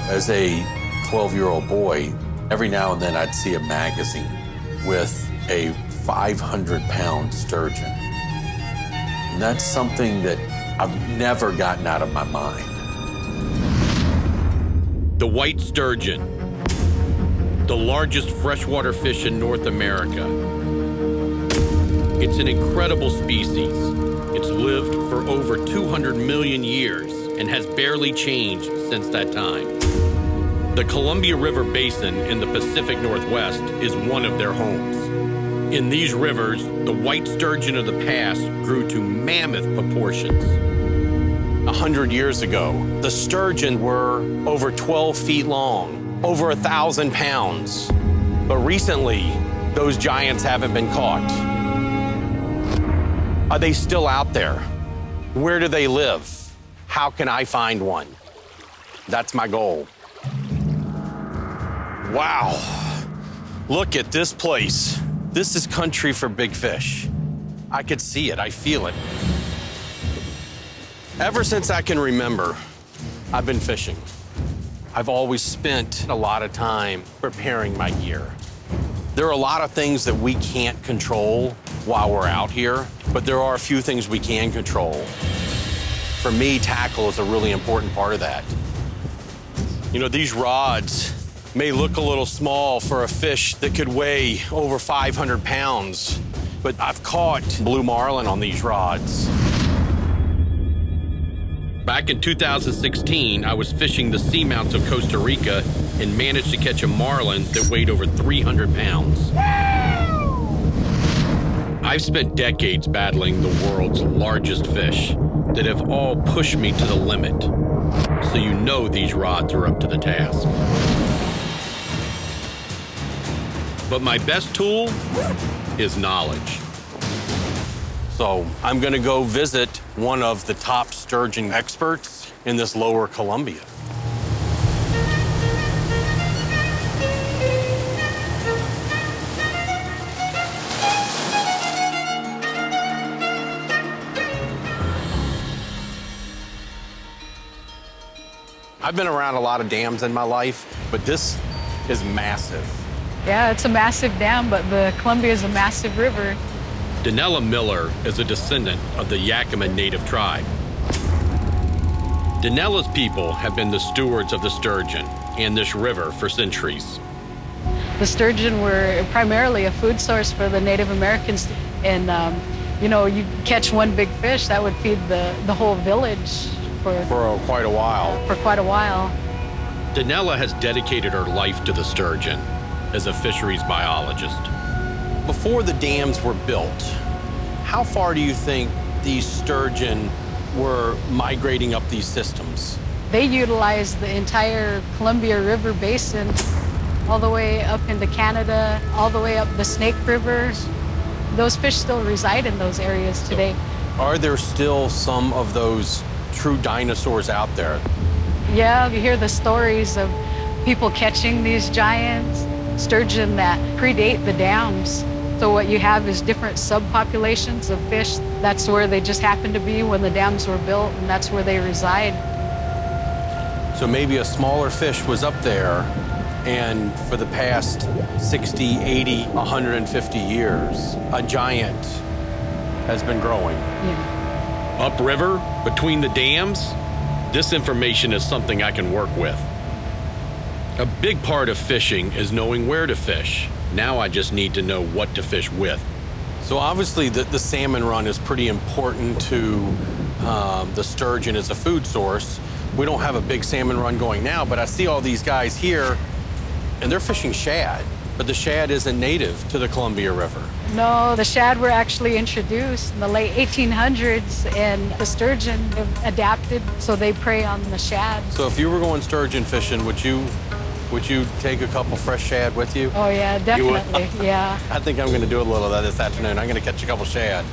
As a 12-year-old boy, every now and then I'd see a magazine with a 500-pound sturgeon. And that's something that I've never gotten out of my mind. The white sturgeon, the largest freshwater fish in North America. It's an incredible species. It's lived for over 200 million years and has barely changed since that time. The Columbia River Basin in the Pacific Northwest is one of their homes. In these rivers, the white sturgeon of the past grew to mammoth proportions. 100 years ago, the sturgeon were over 12 feet long, over 1,000 pounds. But recently, those giants haven't been caught. Are they still out there? Where do they live? How can I find one? That's my goal. Wow, look at this place. This is country for big fish. I could see it, I feel it. Ever since I can remember, I've been fishing. I've always spent a lot of time preparing my gear. There are a lot of things that we can't control while we're out here, but there are a few things we can control. For me, tackle is a really important part of that. You know, these rods may look a little small for a fish that could weigh over 500 pounds, but I've caught blue marlin on these rods. Back in 2016, I was fishing the seamounts of Costa Rica and managed to catch a marlin that weighed over 300 pounds. I've spent decades battling the world's largest fish that have all pushed me to the limit. So you know these rods are up to the task. But my best tool is knowledge. So I'm gonna go visit one of the top sturgeon experts in this lower Columbia. I've been around a lot of dams in my life, but this is massive. Yeah, it's a massive dam, but the Columbia is a massive river. Danella Miller is a descendant of the Yakima Native tribe. Danella's people have been the stewards of the sturgeon and this river for centuries. The sturgeon were primarily a food source for the Native Americans, and you know, you catch one big fish, that would feed the whole village for quite a while. For quite a while. Danella has dedicated her life to the sturgeon as a fisheries biologist. Before the dams were built, how far do you think these sturgeon were migrating up these systems? They utilized the entire Columbia River Basin, all the way up into Canada, all the way up the Snake River. Those fish still reside in those areas today. Are there still some of those true dinosaurs out there? Yeah, you hear the stories of people catching these giants, sturgeon that predate the dams. So what you have is different subpopulations of fish. That's where they just happen to be when the dams were built, and that's where they reside. So maybe a smaller fish was up there, and for the past 60, 80, 150 years, a giant has been growing. Yeah. Upriver, between the dams, this information is something I can work with. A big part of fishing is knowing where to fish. Now I just need to know what to fish with. So obviously the salmon run is pretty important to the sturgeon as a food source. We don't have a big salmon run going now, but I see all these guys here and they're fishing shad, but the shad isn't native to the Columbia River. No, the shad were actually introduced in the late 1800s, and the sturgeon have adapted, so they prey on the shad. So if you were going sturgeon fishing, would you take a couple fresh shad with you? Oh yeah, definitely, yeah. I think I'm gonna do a little of that this afternoon. I'm gonna catch a couple shad.